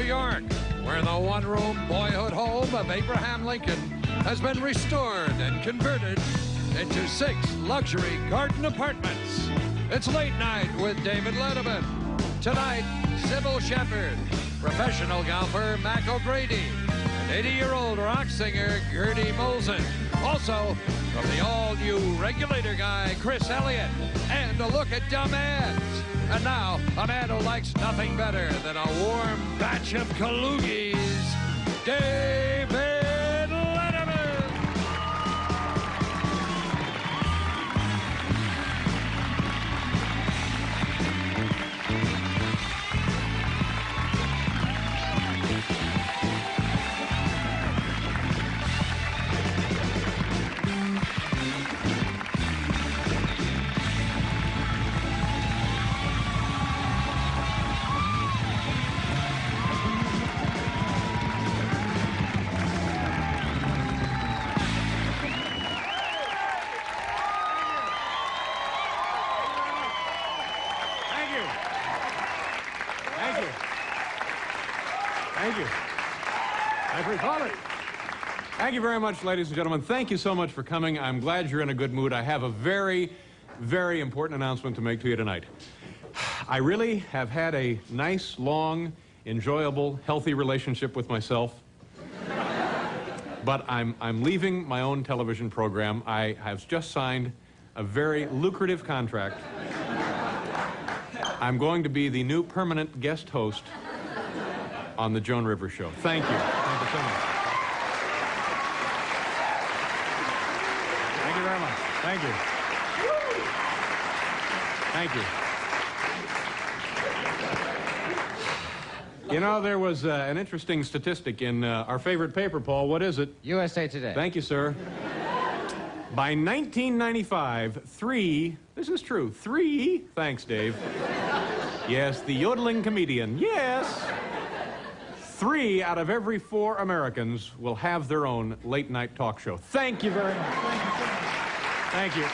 York, where the one-room boyhood home of Abraham Lincoln has been restored and converted into 6 luxury garden apartments. It's Late Night with David Letterman. Tonight, Cybill Shepherd, professional golfer Mac O'Grady, and 80-year-old rock singer Gerty Molzen. Also, from the all-new Regulator Guy, Chris Elliott, and a look at dumb ads. And now, a man who likes nothing better than a warm batch of Kalugis, David Letterman. Thank you very much, ladies and gentlemen. Thank you so much for coming. I'm glad you're in a good mood. I have a very, very important announcement to make to you tonight. I really have had a nice, long, enjoyable, healthy relationship with myself. But I'm leaving my own television program. I have just signed a very lucrative contract. I'm going to be the new permanent guest host on the Joan Rivers Show. Thank you. Thank you so much. Thank you very much. Thank you. Thank you. You know, there was an interesting statistic in our favorite paper, Paul. What is it? USA Today. Thank you, sir. By 1995, this is true, thanks, Dave. Yes, the yodeling comedian, yes. 3 out of every 4 Americans will have their own late-night talk show. Thank you very much. Thank you.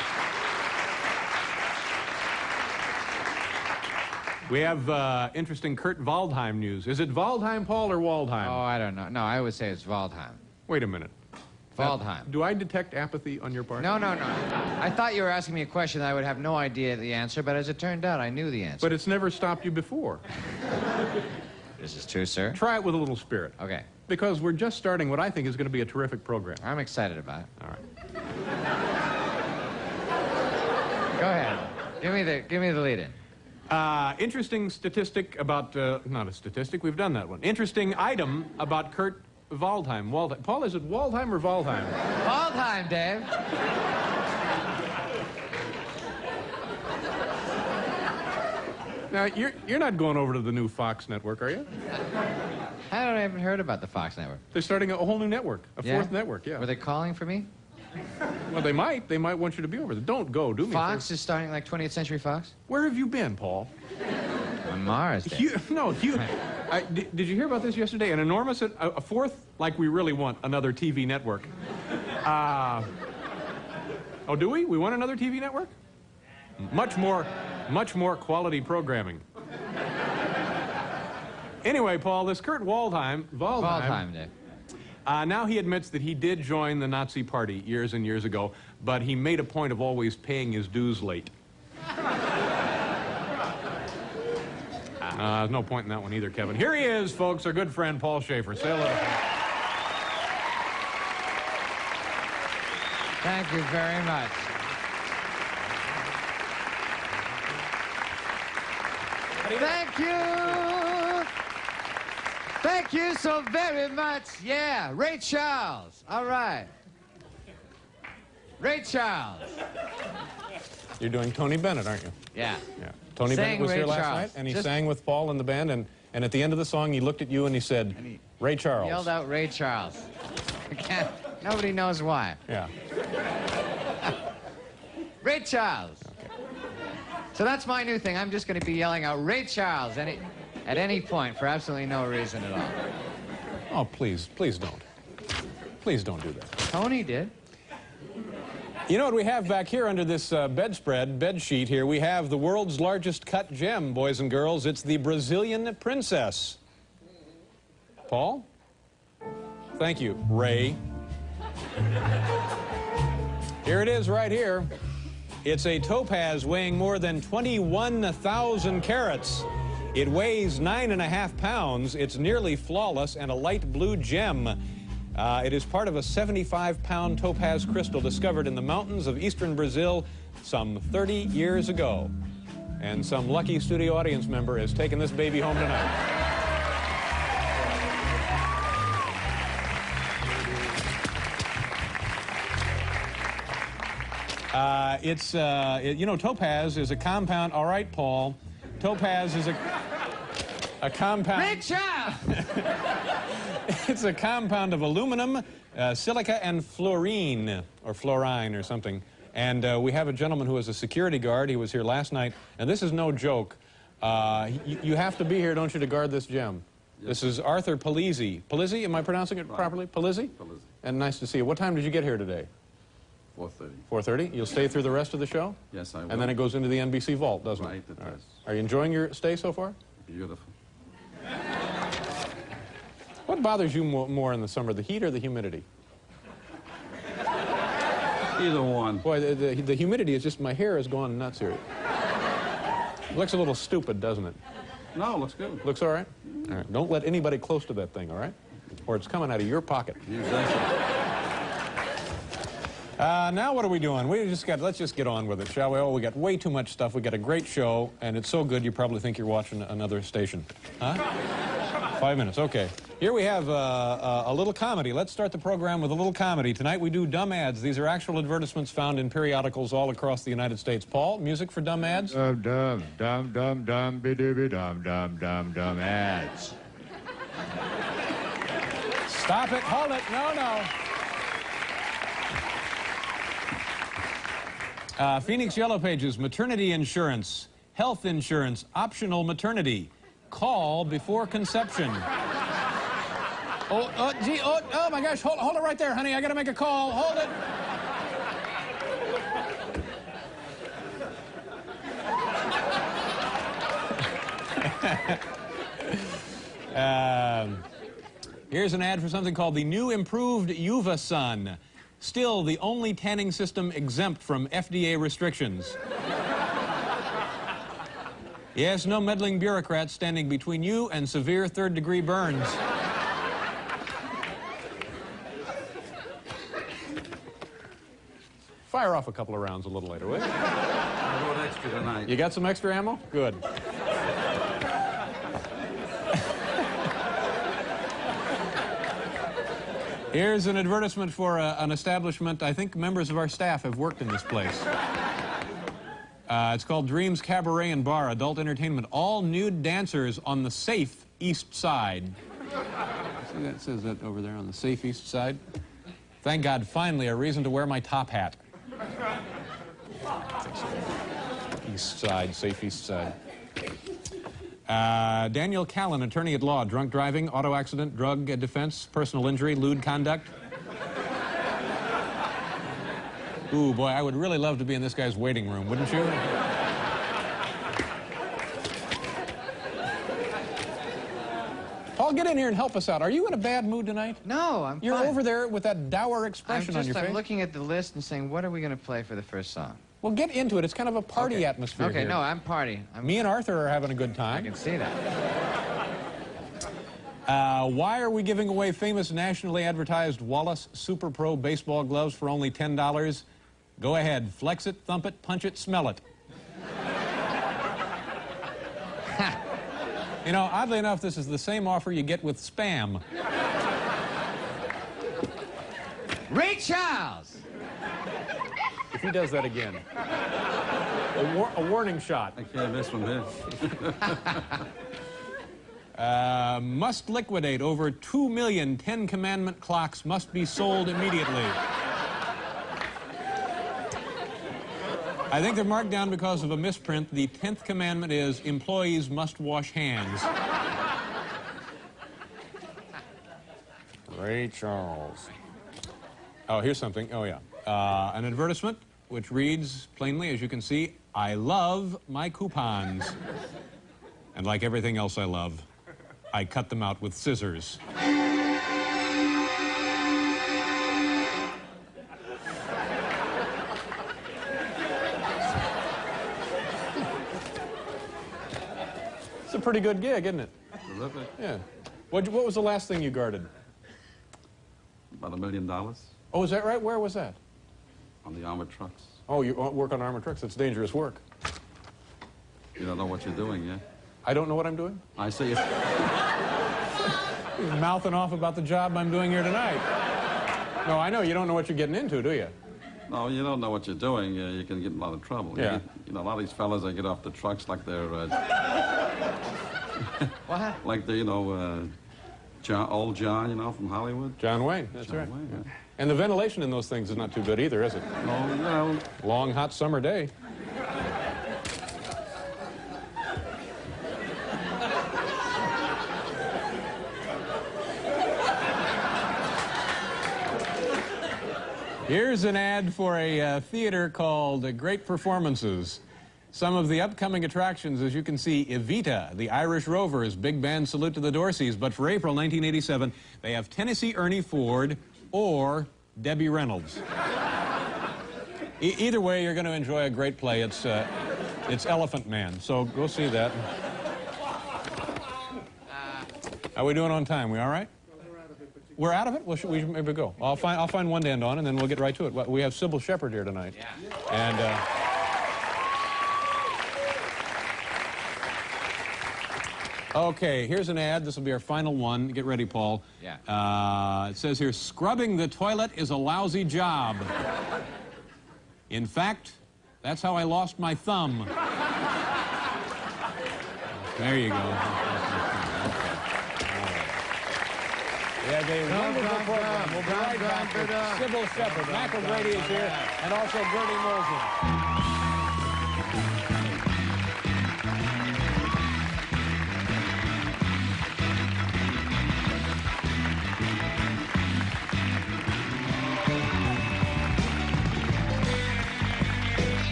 We have interesting Kurt Waldheim news. Is it Waldheim, Paul, or Waldheim? Oh, I don't know. No, I would say it's Waldheim. Wait a minute. Waldheim. Do I detect apathy on your part? No. I thought you were asking me a question that I would have no idea the answer, but as it turned out, I knew the answer. But it's never stopped you before. This is true, sir. Try it with a little spirit. Okay. Because we're just starting what I think is going to be a terrific program. I'm excited about it. All right. Go ahead. Give me the lead-in. Interesting statistic about, not a statistic, we've done that one. Interesting item about Kurt Waldheim. Paul, is it Waldheim or Waldheim? Waldheim, Dave. Now, you're not going over to the new Fox network, are you? I haven't heard about the Fox network. They're starting a whole new network, a 4th network, yeah. Were they calling for me? Well, they might. They might want you to be over there. Don't go, do me. Fox is starting like 20th Century Fox? Where have you been, Paul? On Mars, Dave. Did you hear about this yesterday? An enormous, a 4th, like we really want another TV network. Oh, do we? We want another TV network? Much more quality programming. Anyway, Paul, this Kurt Waldheim, Dave. Now he admits that he did join the Nazi Party years and years ago, but he made a point of always paying his dues late. There's no point in that one either, Kevin. Here he is, folks, our good friend Paul Shaffer. Say hello. Thank you very much. Thank you. Thank you so very much. Yeah, Ray Charles. All right. Ray Charles. You're doing Tony Bennett, aren't you? Yeah. Yeah. Tony Bennett was here last night, and he sang with Paul and the band, and at the end of the song, he looked at you and he said, Ray Charles. Yelled out Ray Charles. Nobody knows why. Yeah. Ray Charles. Okay. So that's my new thing. I'm just going to be yelling out Ray Charles at any point for absolutely no reason at all. Oh, please don't. Please don't do that. Tony did. You know what we have back here under this bed sheet here? We have the world's largest cut gem, boys and girls. It's the Brazilian princess. Paul? Thank you, Ray. Here it is right here. It's a topaz weighing more than 21,000 carats. It weighs 9.5 pounds. It's nearly flawless and a light blue gem. It is part of a 75-pound topaz crystal discovered in the mountains of eastern Brazil some 30 years ago. And some lucky studio audience member has taken this baby home tonight. You know, topaz is a compound. All right, Paul. Topaz is a compound. Richard! It's a compound of aluminum, silica, and fluorine, or fluorine, or something. And we have a gentleman who is a security guard. He was here last night, and this is no joke. You have to be here, don't you, to guard this gem? Yes. This is Arthur Polizzi. Polizzi, am I pronouncing it properly? Polizzi? Polizzi. And nice to see you. What time did you get here today? 4:30. 4:30? You'll stay through the rest of the show? Yes, I will. And then it goes into the NBC vault, doesn't Right, it? it All does. Are you enjoying your stay so far? Beautiful. What bothers you more in the summer, the heat or the humidity? Either one. Boy, the humidity is just, my hair has gone nuts here. It looks a little stupid, doesn't it? No, looks good. Looks all right? All right. Don't let anybody close to that thing, all right? Or it's coming out of your pocket. Exactly. Now what are we doing? Let's just get on with it, shall we? Oh, we got way too much stuff. We got a great show, and it's so good you probably think you're watching another station. Huh? 5 minutes, okay. Here we have a little comedy. Let's start the program with a little comedy. Tonight we do dumb ads. These are actual advertisements found in periodicals all across the United States. Paul, music for dumb ads? Dumb, be-dibby-dum, ads. Stop it. Hold it. No. Phoenix Yellow Pages, maternity insurance, health insurance, optional maternity. Call before conception. Oh my gosh, hold it right there, honey. I gotta make a call. Hold it. Here's an ad for something called the new improved Uva Sun. Still the only tanning system exempt from FDA restrictions. Yes, no meddling bureaucrats standing between you and severe third-degree burns. Fire off a couple of rounds a little later, will you? I brought extra tonight. You got some extra ammo? Good. Here's an advertisement for an establishment. I think members of our staff have worked in this place. It's called Dreams Cabaret and Bar, adult entertainment. All nude dancers on the safe east side. See that says that over there on the safe east side? Thank God, finally, a reason to wear my top hat. East side, safe east side. Daniel Callan, attorney at law, drunk driving, auto accident, drug defense, personal injury, lewd conduct. Ooh, boy, I would really love to be in this guy's waiting room, wouldn't you? Paul, get in here and help us out. Are you in a bad mood tonight? No, I'm You're fine. over there with that dour expression on your face. I'm looking at the list and saying, what are we going to play for the first song? Well, get into it. It's kind of a party atmosphere Okay, here. no, I'm partying. Me and Arthur are having a good time. I can see that. Why are we giving away famous nationally advertised Wallace Super Pro baseball gloves for only $10? Go ahead. Flex it, thump it, punch it, smell it. You know, oddly enough, this is the same offer you get with Spam. Ray Charles! If he does that again. A warning shot. I can't miss one there. Must liquidate over 2 million 10 Commandment clocks must be sold immediately. I think they're marked down because of a misprint. The 10th commandment is employees must wash hands. Ray Charles. Oh, here's something. Oh, yeah. An advertisement which reads plainly, as you can see, I love my coupons. And like everything else I love, I cut them out with scissors. It's a pretty good gig, isn't it? Terrific. Yeah. What was the last thing you guarded? About $1 million on Oh, is that right? Where was that? the armored trucks. Oh, you work on armored trucks. It's dangerous work. You don't know what you're doing yet. I don't know what I'm doing? I see you. You're mouthing off about the job I'm doing here tonight. No, I know. You don't know what you're getting into, do you? No, you don't know what you're doing. You can get in a lot of trouble. Yeah. You know, a lot of these fellas, they get off the trucks like they're, What? like they're, you know, old John, you know, from Hollywood. John Wayne. That's John right. Wayne, Yeah. yeah. And the ventilation in those things is not too good either, is it? Oh, well, Long, hot summer day. Here's an ad for a theater called Great Performances. Some of the upcoming attractions, as you can see, Evita, the Irish Rovers, big band salute to the Dorseys. But for April 1987, they have Tennessee Ernie Ford or Debbie Reynolds. Either way, you're going to enjoy a great play. It's Elephant Man, so go see that. How are we doing on time? We all right? We're out of it? Well, should we maybe go? I'll find one to end on, and then we'll get right to it. We have Cybill Sheperd here tonight. Yeah. And okay, here's an ad. This will be our final one. Get ready, Paul. Yeah. It says here, scrubbing the toilet is a lousy job. In fact, that's how I lost my thumb. There you go. We have a wonderful program. We'll be right back with Cybill Sheperd. Michael Gertie is here, and also Gerty Molzen.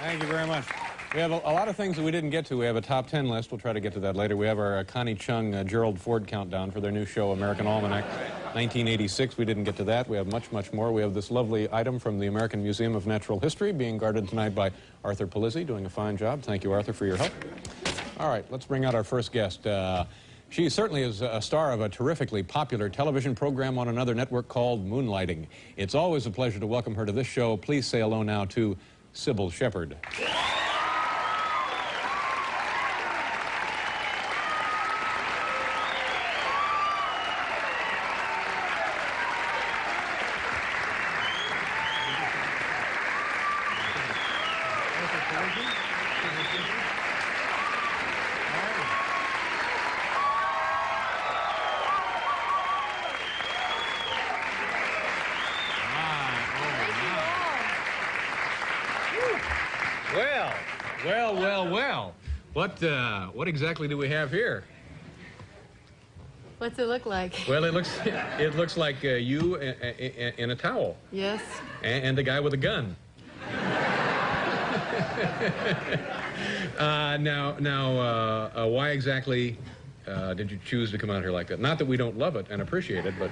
Thank you very much. We have a lot of things that we didn't get to. We have a top 10 list. We'll try to get to that later. We have our Connie Chung, Gerald Ford countdown for their new show, American Almanac, 1986. We didn't get to that. We have much, much more. We have this lovely item from the American Museum of Natural History being guarded tonight by Arthur Polizzi, doing a fine job. Thank you, Arthur, for your help. All right, let's bring out our first guest. She certainly is a star of a terrifically popular television program on another network called Moonlighting. It's always a pleasure to welcome her to this show. Please say hello now to Cybill Sheperd. Well. What exactly do we have here? What's it look like? Well, it looks like you in a towel. Yes. And the guy with a gun. Why exactly did you choose to come out here like that? Not that we don't love it and appreciate it, but...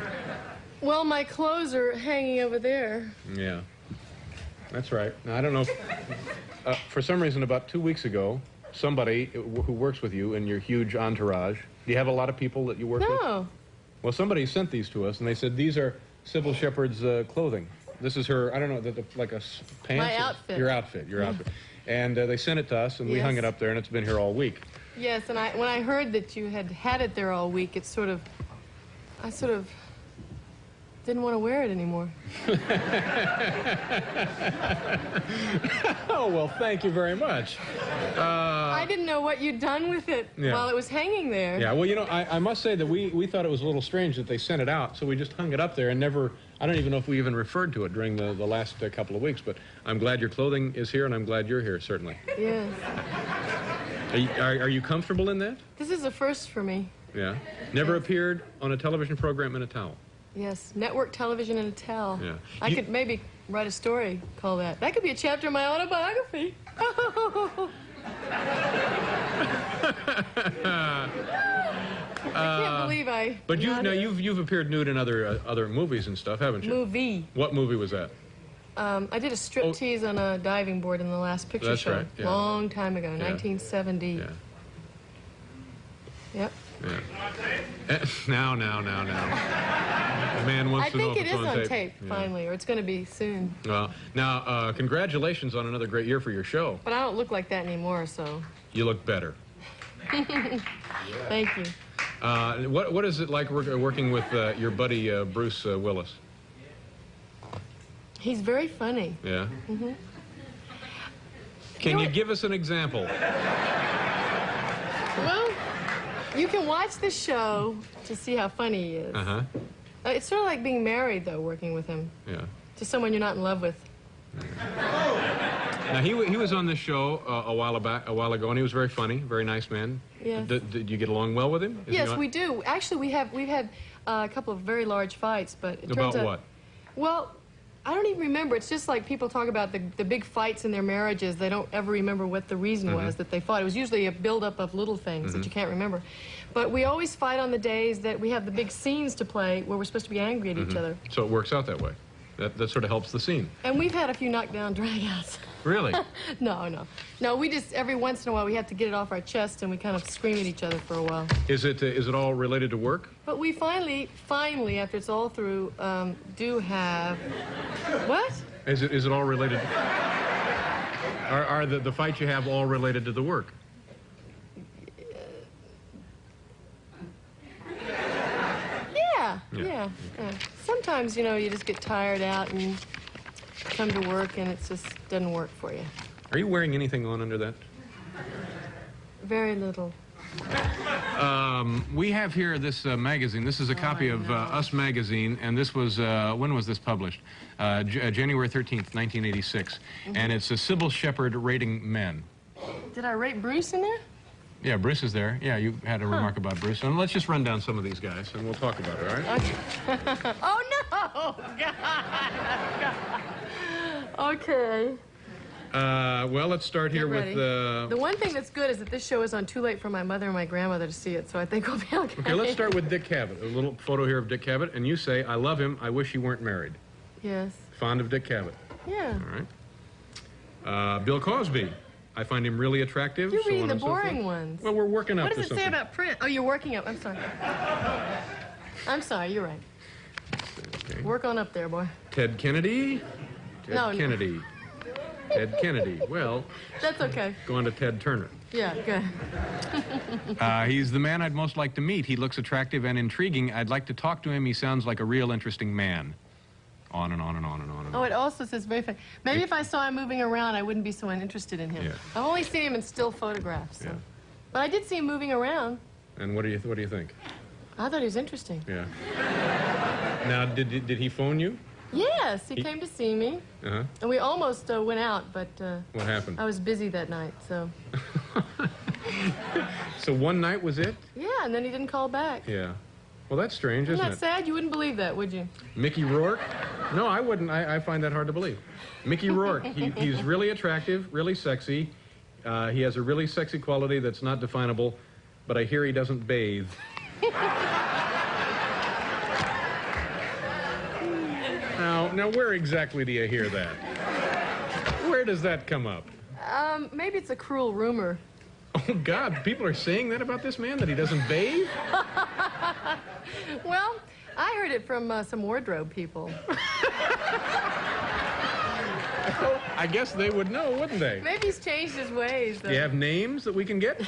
Well, my clothes are hanging over there. Yeah, that's right. Now, I don't know, for some reason about 2 weeks ago, somebody who works with you in your huge entourage, do you have a lot of people that you work with? No. Well, somebody sent these to us, and they said, these are Cybill Sheperd's clothing. This is her, I don't know, like a pants? My outfit. Your outfit. And they sent it to us, and we hung it up there, and it's been here all week. Yes, and when I heard that you had it there all week, I sort of didn't want to wear it anymore. Oh, well, thank you very much. I didn't know what you'd done with it while it was hanging there. Yeah, well, you know, I must say that we thought it was a little strange that they sent it out, so we just hung it up there and never, I don't even know if we even referred to it during the last couple of weeks, but I'm glad your clothing is here, and I'm glad you're here, certainly. Yes. Are you comfortable in that? This is a first for me. Yeah. Never appeared on a television program in a towel? Yes, network television in a towel. Yeah. I could maybe write a story, call that. That could be a chapter in my autobiography. guy. But you've appeared nude in other movies and stuff, haven't you? Movie. What movie was that? I did a striptease on a diving board in the last picture That's show. right, yeah. Long time ago, Yeah. 1970. Yeah. Yep. Yeah. Now. The man wants I to know think if it it's is on tape. tape, Yeah. finally, or it's going to be soon. Well, now, congratulations on another great year for your show. But I don't look like that anymore, so You look better. thank you. What is it like working with your buddy Bruce Willis? He's very funny. Yeah? Can you give us an example? Well, you can watch the show to see how funny he is. Uh-huh. It's sort of like being married, though, working with him. Yeah. To someone you're not in love with. Now, he was on this show a while ago, and he was very funny, very nice man. Yes. Did you get along well with him? Yes, we do. Actually, we've had a couple of very large fights, but it turns About out... what? Well, I don't even remember. It's just like people talk about the big fights in their marriages. They don't ever remember what the reason was that they fought. It was usually a buildup of little things that you can't remember. But we always fight on the days that we have the big scenes to play where we're supposed to be angry at each other. So it works out that way. That sort of helps the scene. And we've had a few knockdown dragouts. Really? No, we just, every once in a while, we have to get it off our chest and we kind of scream at each other for a while. Is it all related to work? But we finally, after it's all through, do have... What? Is it all related? Are the fights you have all related to the work? Yeah. Sometimes, you just get tired out and come to work and it just doesn't work for you. Are you wearing anything on under that? Very little. We have here this magazine. This is a copy of Us Magazine, and this was, when was this published? January 13th, 1986. And it's a Cybill Sheperd rating men. Did I rate Bruce in there? Yeah, Bruce is there. Yeah, you had a remark about Bruce. And let's just run down some of these guys, and we'll talk about it, all right? Okay. Oh, no! God. Okay. Well, let's start here with... The one thing that's good is that this show is on too late for my mother and my grandmother to see it, so I think we'll be okay. Okay, let's start with Dick Cavett. A little photo here of Dick Cavett, and you say, I love him, I wish he weren't married. Yes. Fond of Dick Cavett. Yeah. All right. Bill Cosby. I find him really attractive. You're so reading on the and so boring forth. ones. Well, we're working up to What does it say about print? Oh, you're working up. I'm sorry. I'm sorry, you're right. Okay. Work on up there, boy. Ted Kennedy. No. Kennedy. Ted Kennedy. Well, That's okay. go on to Ted Turner. Yeah, good. He's the man I'd most like to meet. He looks attractive and intriguing. I'd like to talk to him. He sounds like a real interesting man. On and on and on and on and on. Oh, it also says very funny. Maybe if I saw him moving around, I wouldn't be so interested in him. Yeah. I've only seen him in still photographs. So. Yeah. But I did see him moving around. And what do you think? I thought he was interesting. Yeah. Now, did he phone you? Yes, he came to see me. Uh-huh. And we almost went out, but What happened? I was busy that night, so. So one night was it? Yeah, and then he didn't call back. Yeah. Well, that's strange, Isn't isn't that it? sad? You wouldn't believe that, would you? Mickey Rourke? No, I wouldn't. I find that hard to believe. Mickey Rourke. He's really attractive, really sexy. He has a really sexy quality that's not definable, but I hear he doesn't bathe. Now, where exactly do you hear that? Where does that come up? Maybe it's a cruel rumor. Oh, God, people are saying that about this man, that he doesn't bathe? Well, I heard it from some wardrobe people. I guess they would know, wouldn't they? Maybe he's changed his ways. Do you have names that we can get?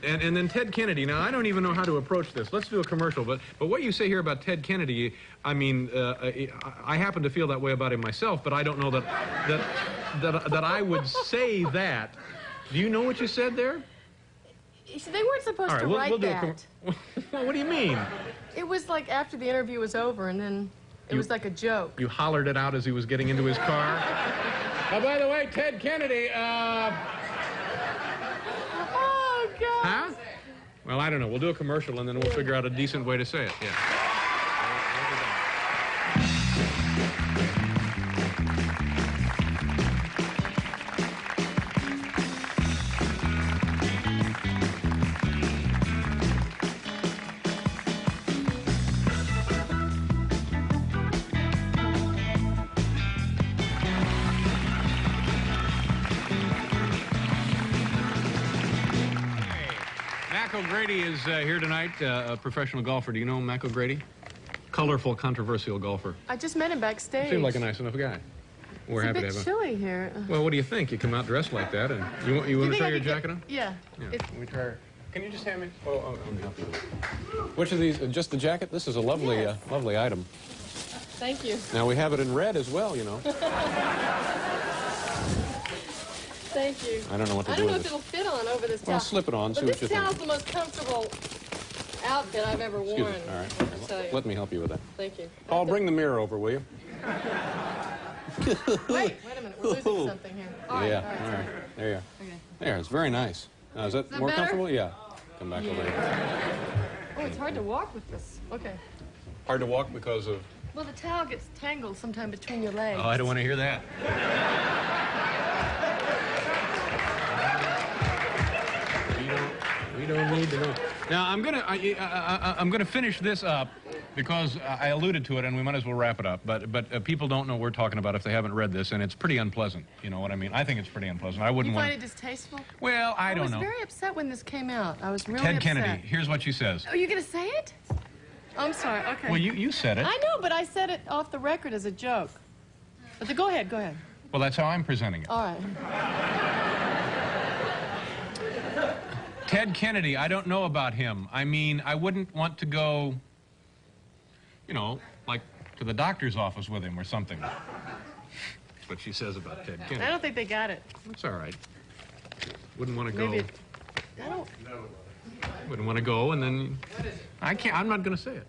And then Ted Kennedy. Now, I don't even know how to approach this. Let's do a commercial. But what you say here about Ted Kennedy, I mean, I happen to feel that way about him myself, but I don't know that I would say that. Do you know what you said there? They weren't supposed to write that. Well, what do you mean? It was like after the interview was over, and then it was like a joke. You hollered it out as he was getting into his car? Oh, by the way, Ted Kennedy, Oh, God. Huh? Well, I don't know. We'll do a commercial, and then we'll figure out a decent way to say it. Yeah. Mac O'Grady is here tonight, a professional golfer. Do you know Mac O'Grady? Colorful, controversial golfer. I just met him backstage. Seemed like a nice enough guy. We're happy to have him. It's a bit chilly here. Well, what do you think? You come out dressed like that, and you want to try your jacket on? Yeah. Let me try. Can you just hand me? Oh, I'm happy. Which of these? Just the jacket? This is a lovely, Yes. lovely item. Thank you. Now we have it in red as well, you know. Thank you. I don't know what to I do don't know with if it. it'll fit on over this towel. Well, slip it on. But See what this you think. towel's the most comfortable outfit I've ever worn. Excuse me. All right. I'll tell you. Let me help you with that. Thank you. Paul, bring the mirror over, will you? Wait a minute. We're losing something here. All right, Yeah. all All right. right. There you are. Okay. There. It's very nice. Now, is that that more better? comfortable? Yeah. Come back over here. Oh, it's hard to walk with this. Okay. Hard to walk because of. Well, the towel gets tangled sometime between your legs. Oh, I don't want to hear that. We don't need to know. Now I'm gonna finish this up because I alluded to it, and we might as well wrap it up. But people don't know what we're talking about if they haven't read this, and it's pretty unpleasant. You know what I mean? I think it's pretty unpleasant. I wouldn't You want. find it distasteful? Well, I don't know. I was very upset when this came out. I was really Ted upset. Kennedy. Here's what she says. Oh, you gonna say it? I'm sorry. Okay. Well, you said it. I know, but I said it off the record as a joke. But go ahead. Go ahead. Well, that's how I'm presenting it. All right. Ted Kennedy, I don't know about him. I mean, I wouldn't want to go, you know, like to the doctor's office with him or something. That's what she says about Ted Kennedy. I don't think they got it. It's all right. Wouldn't want to go. Maybe. I don't. Wouldn't want to go, and then I can't. I'm not going to say it.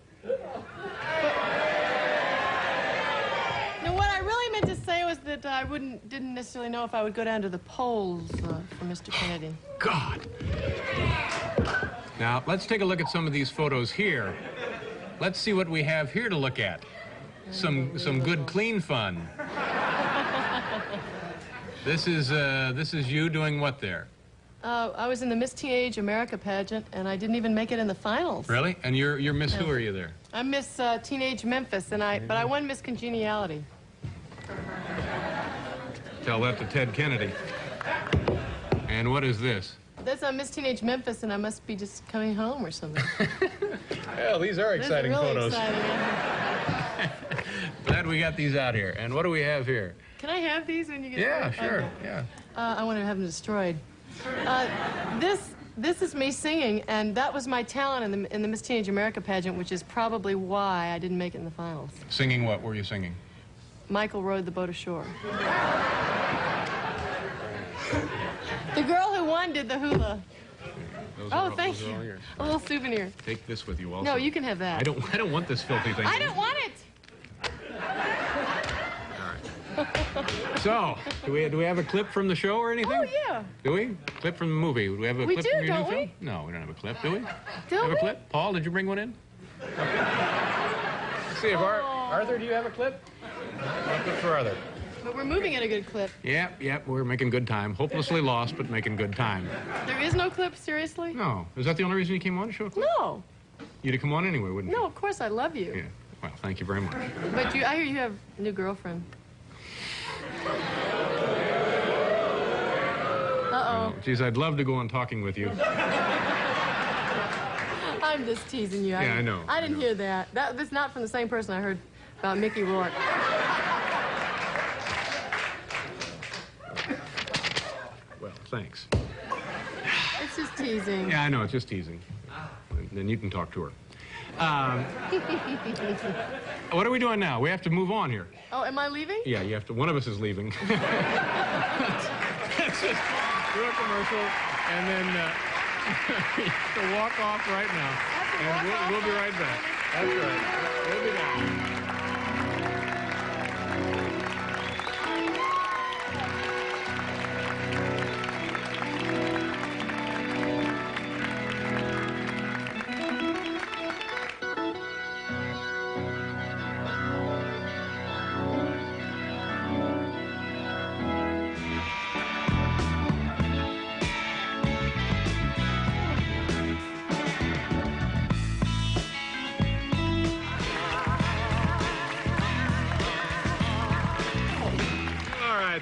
No, what I really meant to say was that I didn't necessarily know if I would go down to the polls for Mr. Kennedy. God. Now let's take a look at some of these photos here. Let's see what we have here to look at. Some good clean fun. This is you doing what there? I was in the Miss Teenage America pageant, and I didn't even make it in the finals. Really? And you're Miss Who are you there? I'm Miss Teenage Memphis, but I won Miss Congeniality. Tell that to Ted Kennedy. And what is this? That's Miss Teenage Memphis, and I must be just coming home or something. Well, these are exciting That's really photos. exciting. Glad we got these out here. And what do we have here? Can I have these when you get Yeah, home? sure. Okay. Yeah. I want to have them destroyed. This is me singing, and that was my talent in the Miss Teenage America pageant, which is probably why I didn't make it in the finals. Singing what were you singing? Michael rowed the boat ashore. The girl who won did the hula. Thank you. Yours. A little souvenir. Take this with you also. No, you can have that. I don't want this filthy thing. I don't want it. So, do we have a clip from the show or anything? Oh yeah. Do we? Clip from the movie. Do we have a We clip do, from your don't new we? film? No, we don't have a clip, do we? Do Have a we? clip? Paul, did you bring one in? Let's see if Arthur, do you have a clip? A clip for Arthur. But we're moving at a good clip. Yep, we're making good time. Hopelessly lost, but making good time. There is no clip, seriously? No. Is that the only reason you came on to show a clip? No. You'd have come on anyway, wouldn't you? No, of course I love you. Yeah. Well, thank you very much. But I hear you have a new girlfriend. Uh-oh. Geez, I'd love to go on talking with you. I'm just teasing you. Yeah, I know. I didn't hear that. That's not from the same person I heard about Mickey Rourke. Well, thanks. It's just teasing. Yeah, I know, it's just teasing. Then you can talk to her. What are we doing now? We have to move on here. Oh, am I leaving? Yeah, you have to. One of us is leaving. Let's just do a commercial and then to walk off right now. And we'll be right back. That's right. We'll be back.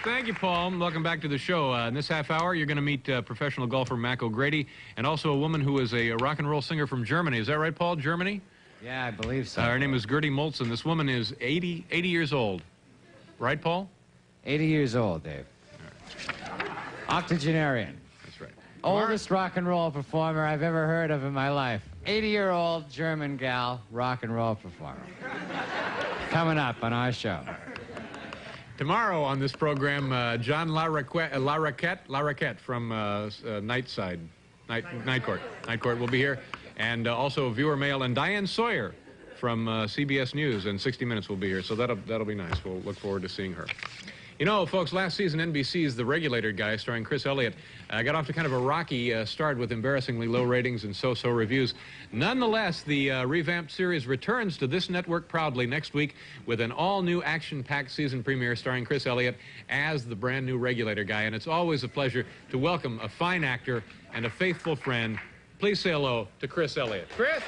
Thank you, Paul. Welcome back to the show. In this half hour, you're going to meet professional golfer Mac O'Grady and also a woman who is a rock and roll singer from Germany. Is that right, Paul? Germany? Yeah, I believe so. Her name is Gerty Molzen. This woman is 80 years old. Right, Paul? 80 years old, Dave. Octogenarian. That's right. Oldest rock and roll performer I've ever heard of in my life. 80-year-old German gal, rock and roll performer. Coming up on our show. Tomorrow on this program, John Larroquette from Night Court will be here. And also viewer mail, and Diane Sawyer from CBS News and 60 Minutes will be here. So that'll be nice. We'll look forward to seeing her. You know, folks, last season NBC's The Regulator Guy, starring Chris Elliott, got off to kind of a rocky start with embarrassingly low ratings and so-so reviews. Nonetheless, the revamped series returns to this network proudly next week with an all-new action-packed season premiere starring Chris Elliott as the brand-new Regulator Guy. And it's always a pleasure to welcome a fine actor and a faithful friend. Please say hello to Chris Elliott. Chris!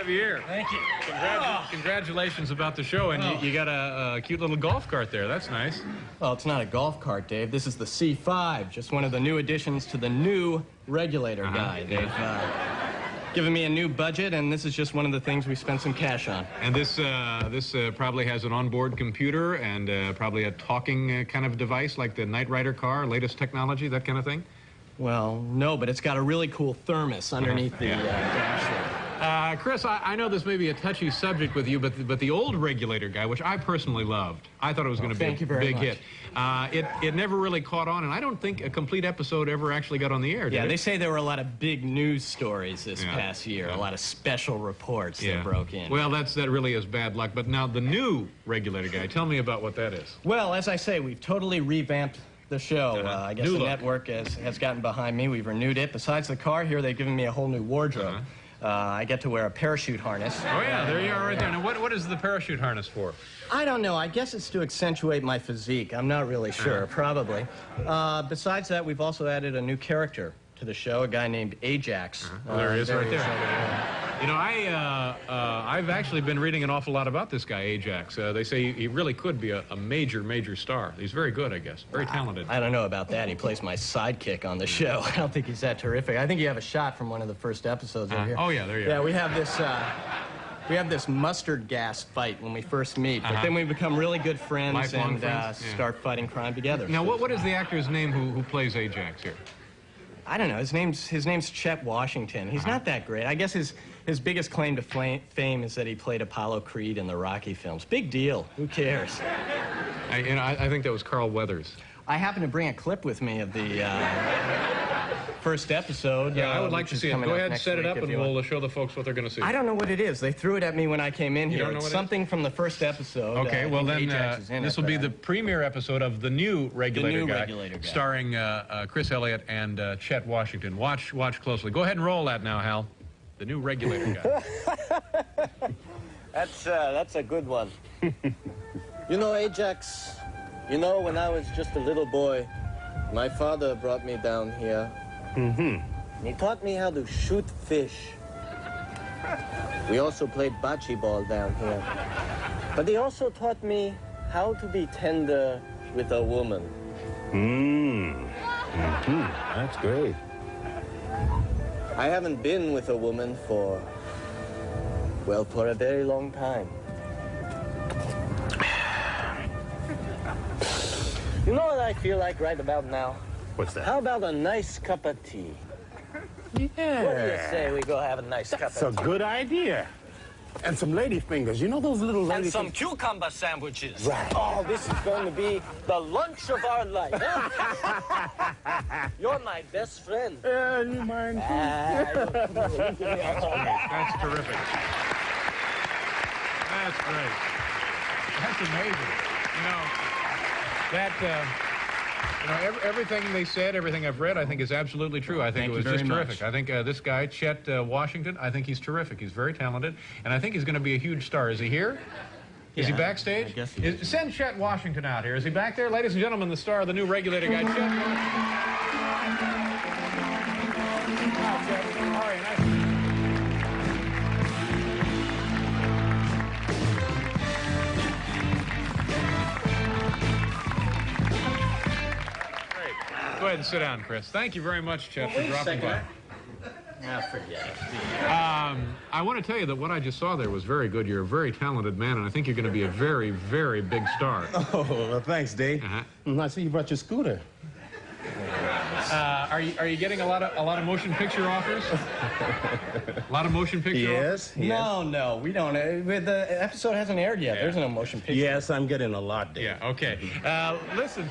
Here. Thank you. Congratulations about the show, and you got a cute little golf cart there. That's nice. Well, it's not a golf cart, Dave. This is the C5, just one of the new additions to the new Regulator Guy. They've given me a new budget, and this is just one of the things we spent some cash on. And this probably has an onboard computer and probably a talking kind of device like the Knight Rider car, latest technology, that kind of thing? Well, no, but it's got a really cool thermos underneath the dashboard. Chris, I know this may be a touchy subject with you, but the old Regulator Guy, which I personally loved, I thought it was going to be a big hit. It never really caught on, and I don't think a complete episode ever actually got on the air, did it? They say there were a lot of big news stories this past year, a lot of special reports that broke in. Well, that really is bad luck. But now the new Regulator Guy, tell me about what that is. Well, as I say, we've totally revamped the show. I guess the network has gotten behind me. We've renewed it. Besides the car here, they've given me a whole new wardrobe. I get to wear a parachute harness. Oh, yeah, there you are right there. Now, what is the parachute harness for? I don't know. I guess it's to accentuate my physique. I'm not really sure. Probably. Besides that, we've also added a new character to the show, a guy named Ajax. There he is right there. You know, I've actually been reading an awful lot about this guy, Ajax. They say he really could be a major star. He's very good, I guess. Very talented. I don't know about that. He plays my sidekick on the show. I don't think he's that terrific. I think you have a shot from one of the first episodes over here. Oh, yeah, there you are. Yeah, we have this mustard gas fight when we first meet, but then we become really good friends. Lifelong and friends? start fighting crime together. Now, what is the actor's name who plays Ajax here? I don't know. His name's Chet Washington. He's not that great. I guess his biggest claim to fame is that he played Apollo Creed in the Rocky films. Big deal. Who cares? I think that was Carl Weathers. I happen to bring a clip with me of the first episode. Yeah, I would like to see it. Go ahead and set it up, and we'll show the folks what they're going to see. I don't know what it is. They threw it at me when I came in here. You don't know it's what something from the first episode. Okay, well then, this will be the premiere episode of the new Regulator Guy, starring Chris Elliott and Chet Washington. Watch closely. Go ahead and roll that now, Hal. The new Regulator Guy. That's a good one. You know, Ajax, you know, when I was just a little boy, my father brought me down here. He taught me how to shoot fish. We also played bocce ball down here. But he also taught me how to be tender with a woman. That's great. I haven't been with a woman for a very long time. You know what I feel like right about now? What's that? How about a nice cup of tea? Yeah. What do you say we go have a nice cup of tea? That's a good idea. And some lady fingers. You know those little lady And some cucumber sandwiches. Right. Oh, this is going to be the lunch of our life. You're my best friend. Yeah, you mind? That's terrific. That's great. That's amazing. Everything they said, everything I've read, I think is absolutely true. I think it was just terrific. I think this guy, Chet Washington, I think he's terrific. He's very talented, and I think he's going to be a huge star. Is he here? Is he Yeah, backstage? I guess he is. Send Chet Washington out here. Is he back there? Ladies and gentlemen, the star of the new Regulator Guy, Chet Washington. Hi, Chet. How are you? Nice to meet you. Great. Go ahead and sit down, Chris. Thank you very much, Chet, for dropping by. Forget it. I want to tell you that what I just saw there was very good. You're a very talented man, and I think you're going to be a very, very big star. Oh, well, thanks, Dave. I see you brought your scooter. Are you getting a lot of motion picture offers? A lot of motion picture offers? Yes. No, we don't. The episode hasn't aired yet. There's no motion picture. Yes, I'm getting a lot, Dave. Yeah, okay. Listen,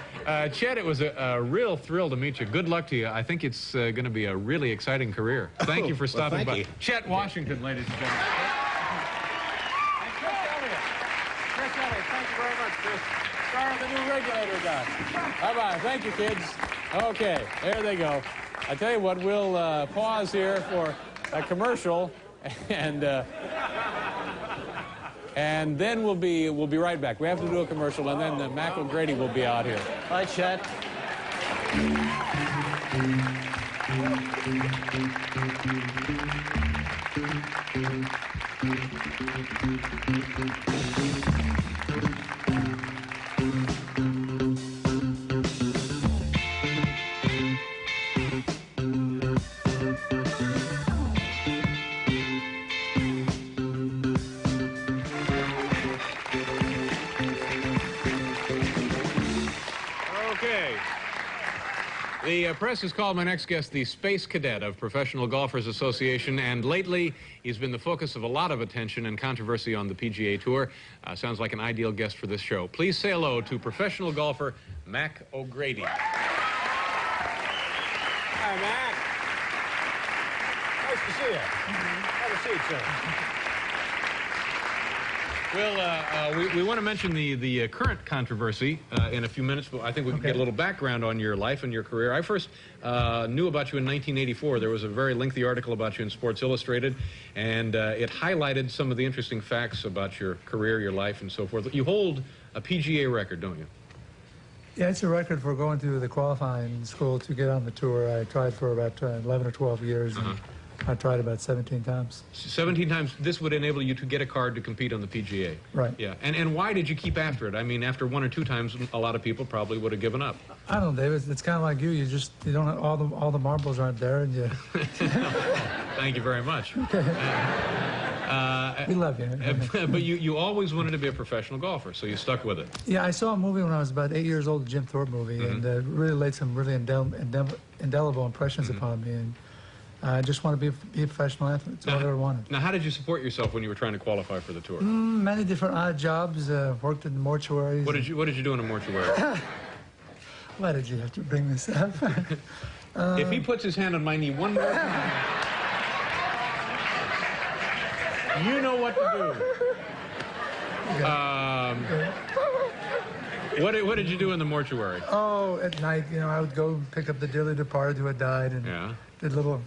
Chet, it was a real thrill to meet you. Good luck to you. I think it's going to be a really exciting career. Thank you for stopping by. you. Chet Washington, ladies and gentlemen. And Chris Elliott. Chris Elliott, thank you very much, Chris. Star of the new Regulator Guy. Bye-bye. Thank you, kids. Okay, there they go. I tell you what, we'll pause here for a commercial, and then we'll be right back. We have to do a commercial, and then Mac and Gertie will be out here. Hi, Chet. Okay. The press has called my next guest the Space Cadet of Professional Golfers Association, and lately he's been the focus of a lot of attention and controversy on the PGA Tour. Sounds like an ideal guest for this show. Please say hello to professional golfer Mac O'Grady. Hi, Mac. Nice to see you. Have a seat, sir. Well, we want to mention the current controversy in a few minutes, but I think we can get a little background on your life and your career. I first knew about you in 1984. There was a very lengthy article about you in Sports Illustrated, and it highlighted some of the interesting facts about your career, your life, and so forth. You hold a PGA record, don't you? Yeah, it's a record for going through the qualifying school to get on the tour. I tried for about 11 or 12 years. And I tried about 17 times. 17 times. This would enable you to get a card to compete on the PGA. Right. Yeah. And why did you keep after it? I mean, after one or two times, a lot of people probably would have given up. I don't know, David. It's kind of like you. You don't have, all the marbles aren't there, and you. Thank you very much. We love you. But you always wanted to be a professional golfer, so you stuck with it. Yeah, I saw a movie when I was about 8 years old, the Jim Thorpe movie, and really laid some really indelible impressions upon me. And I just want to be a professional athlete. That's all I ever wanted. Now, how did you support yourself when you were trying to qualify for the tour? Many different odd jobs. Worked in mortuaries. What did you do in a mortuary? Why did you have to bring this up? If he puts his hand on my knee one more time, you know what to do. What did you do in the mortuary? Oh, at night, I would go pick up the dearly departed who had died, and did little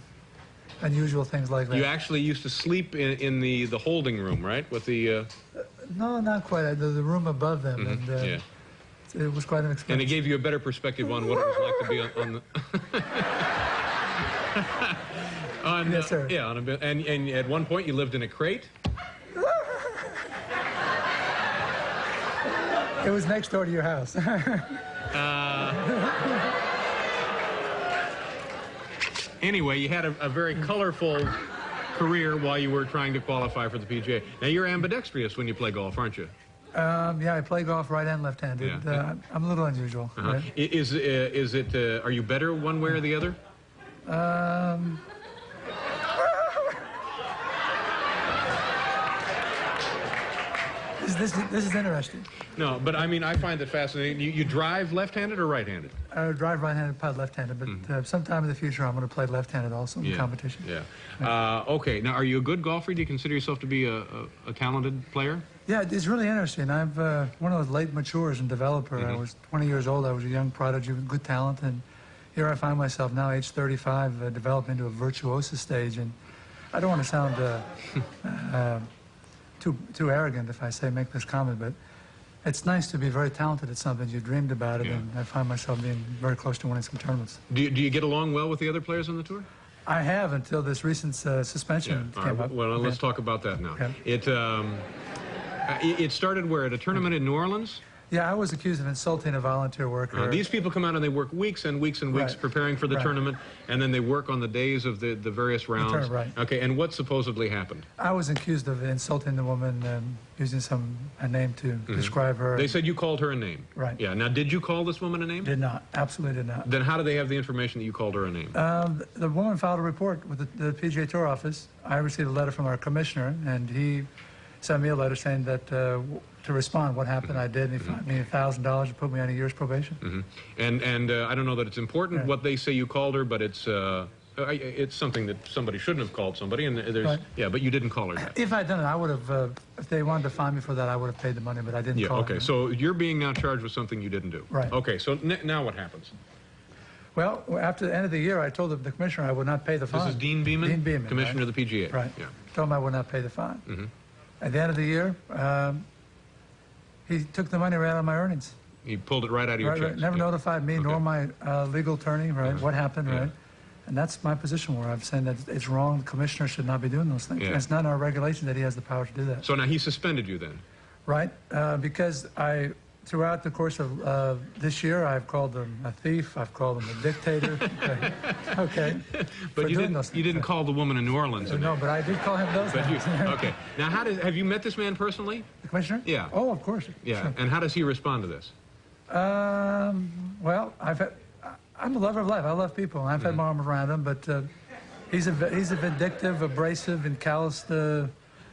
unusual things like that. You actually used to sleep in the holding room, right? With the No, not quite. The room above them, and it was quite an experience. And it gave you a better perspective on what it was like to be on the. Yes, sir. Yeah, and at one point you lived in a crate. It was next door to your house. Anyway, you had a very colorful career while you were trying to qualify for the PGA. Now, you're ambidextrous when you play golf, aren't you? Yeah, I play golf right and left-handed. Yeah. I'm a little unusual. Right? Are you better one way or the other? This is interesting. No, but I mean, I find it fascinating. You drive left-handed or right-handed? I drive right-handed, putt left-handed, but sometime in the future I'm going to play left-handed also in competition. Yeah. Okay. Now, are you a good golfer? Do you consider yourself to be a talented player? Yeah, it's really interesting. I'm one of those late matures and developer. I was 20 years old. I was a young prodigy with good talent, and here I find myself now, age 35, developed into a virtuoso stage. And I don't want to sound too arrogant if I say make this comment, but it's nice to be very talented at something. You dreamed about it, and I find myself being very close to winning some tournaments. Do you get along well with the other players on the tour? I have until this recent suspension came up. Well, let's talk about that now. It started where? At a tournament in New Orleans? Yeah, I was accused of insulting a volunteer worker. These people come out and they work weeks and weeks and weeks preparing for the tournament, and then they work on the days of the various rounds. Okay, and what supposedly happened? I was accused of insulting the woman, using a name to describe her. They said you called her a name. Right. Yeah. Now, did you call this woman a name? Did not. Absolutely did not. Then how do they have the information that you called her a name? The woman filed a report with the PGA Tour office. I received a letter from our commissioner, and he sent me a letter saying that to respond what happened. I did, and he fined me $1,000 and put me on a year's probation. And I don't know that it's important what they say you called her, but it's something that somebody shouldn't have called somebody, and there's but you didn't call her that. If I'd done it, I would have. If they wanted to fine me for that, I would have paid the money, but I didn't call her. Okay, so you're being now charged with something you didn't do. Right. Okay, so now what happens? Well, after the end of the year, I told the commissioner I would not pay the fine. This is Dean Beeman? Dean Beeman, Commissioner of the PGA. Right. Yeah. Told him I would not pay the fine. At the end of the year, he took the money right out of my earnings. He pulled it right out of your checks. Never notified me nor my legal attorney, what happened, And that's my position where I'm saying that it's wrong. The commissioner should not be doing those things. It's not in our regulation that he has the power to do that. So now he suspended you then? Right, because throughout the course of this year, I've called him a thief. I've called him a dictator. But you didn't call the woman in New Orleans. No, but I did call him those names. Okay. Now, have you met this man personally? The commissioner? Yeah. Oh, of course. Yeah. Sure. And how does he respond to this? Well, I'm a lover of life. I love people, and I've had my arm around him, but he's a vindictive, abrasive, and calloused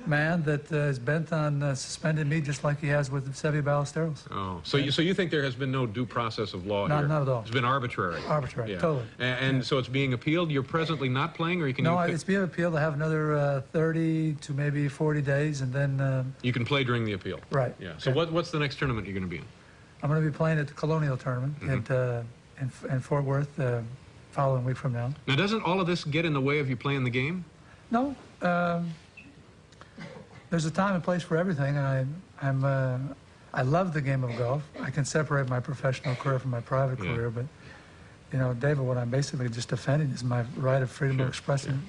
man that is bent on suspending me just like he has with Cybill Ballesteros. Oh, so you think there has been no due process of law here? Not at all. It's been arbitrary. Arbitrary, totally. And so it's being appealed. You're presently not playing, or you can? No, it's being appealed. I have another 30 to maybe 40 days, and then you can play during the appeal. Right. Yeah. So what's the next tournament you're going to be in? I'm going to be playing at the Colonial Tournament in Fort Worth following week from now. Now, doesn't all of this get in the way of you playing the game? No. There's a time and place for everything, and I love the game of golf. I can separate my professional career from my private career, but you know, David, what I'm basically just defending is my right of freedom of expression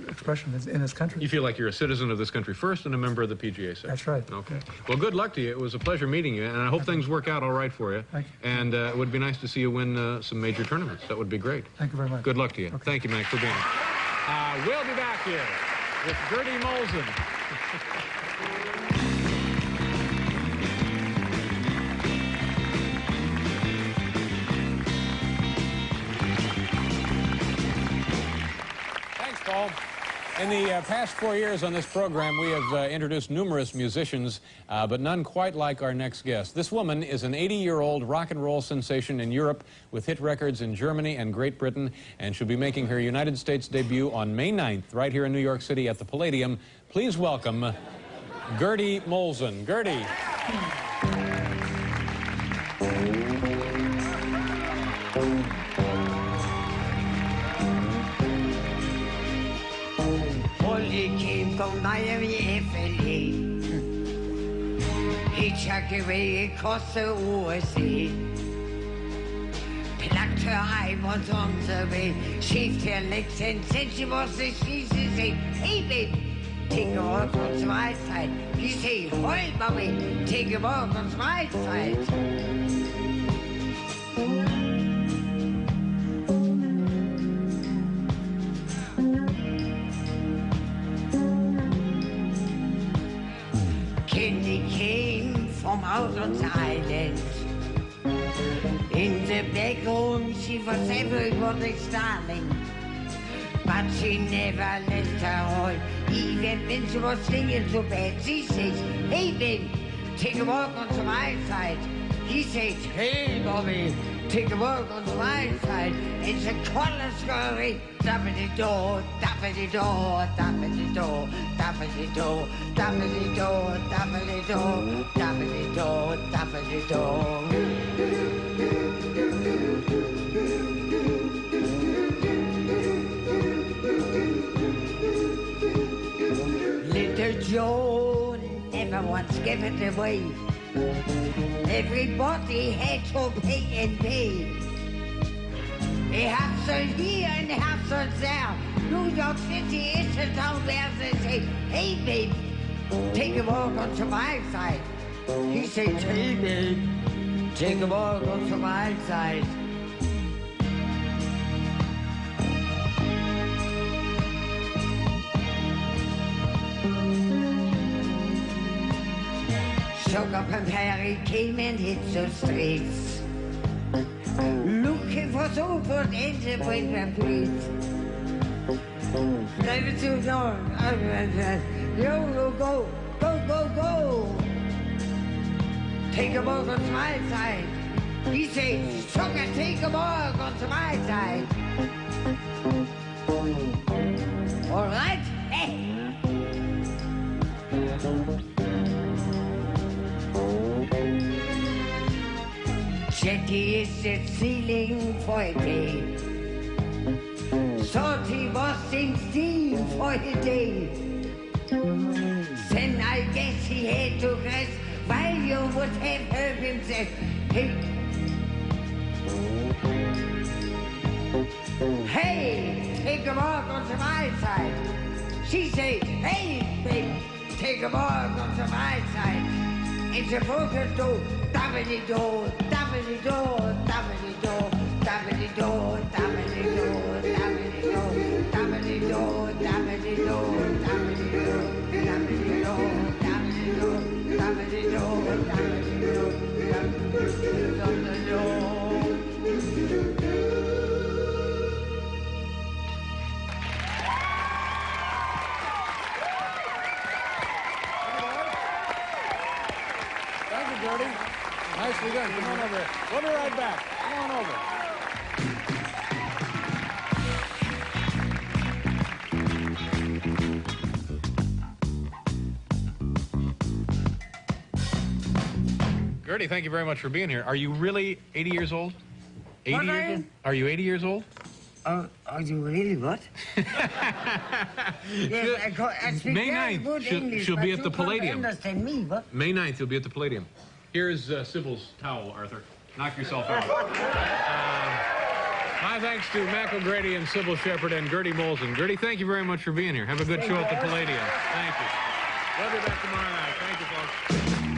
in this country. You feel like you're a citizen of this country first and a member of the PGA section. That's right. Okay. Well, good luck to you. It was a pleasure meeting you, and I hope things work out all right for you. Thank you. And it would be nice to see you win some major tournaments. That would be great. Thank you very much. Good luck to you. Okay. Thank you, Max, for being here. We'll be back here with Gerty Molzen. Paul. In the past 4 years on this program, we have introduced numerous musicians, but none quite like our next guest. This woman is an 80-year-old rock and roll sensation in Europe with hit records in Germany and Great Britain, and she'll be making her United States debut on May 9th right here in New York City at the Palladium. Please welcome Gerty Molzen. Gerty. Kom mig i FLE Hitchakkevæg koster OSE Plaktør Eivons omservæg Chef til Alexen Sentimos Sisese Hey baby Take a walk on my side He say hold mommy Take a walk on my side from out on island. In the back room, she was everybody's darling. But she never left her home, even when she was singing so bad. She says, hey baby, take a walk on my side. He says, hey mommy, take a walk on my side. It's a color story. Dappity-do, dappity-do, dappity-do, dappity-do, dappity-do, dappity-do, dappity-do, dappity-do. Little Joe never once gave it away. Everybody had to pay and pay. A hustle here and a hustle there. New York City is a town where they say, hey babe, take a walk onto my side. He said, hey babe, take a walk onto my side. Sugar and Harry came and hit the streets, looking for support in the winter breeze. Never too long, go, go, go, go, go. Take a walk on my side. He said, sugar, take a walk on my side. All right? Gertie is at ceiling for a day. Thought he was 16 for a day. Then I guess he had to rest while you would have heard him say, hey, take a walk onto my side. She said, hey, babe, take a walk onto my side. It's a focus door, dabbity-do, dabbity-do, dabbity-do, dabbity-do, dabbity-do, dabbity-do, dabbity-do, dabbity-do, dabbity-do, dabbity-do, dabbity-do, dabbity-do, dabbity-do, dabbity-do. Gertie. Nicely done. Come on over here. We'll be right back. Come on over. Gertie, thank you very much for being here. Are you really 80 years old? 80 years old? Are you 80 years old? Are you really what? Yes, I speak May very 9th, good English, she'll but be at you the can't Palladium. understand me, what? May 9th, you'll be at the Palladium. Here's Cybill's towel, Arthur. Knock yourself out. My thanks to Mac O'Grady and Cybill Sheperd and Gerty Molzen. Gertie, thank you very much for being here. Have a good show at the Palladium. Thank you. We'll be back tomorrow night. Thank you, folks.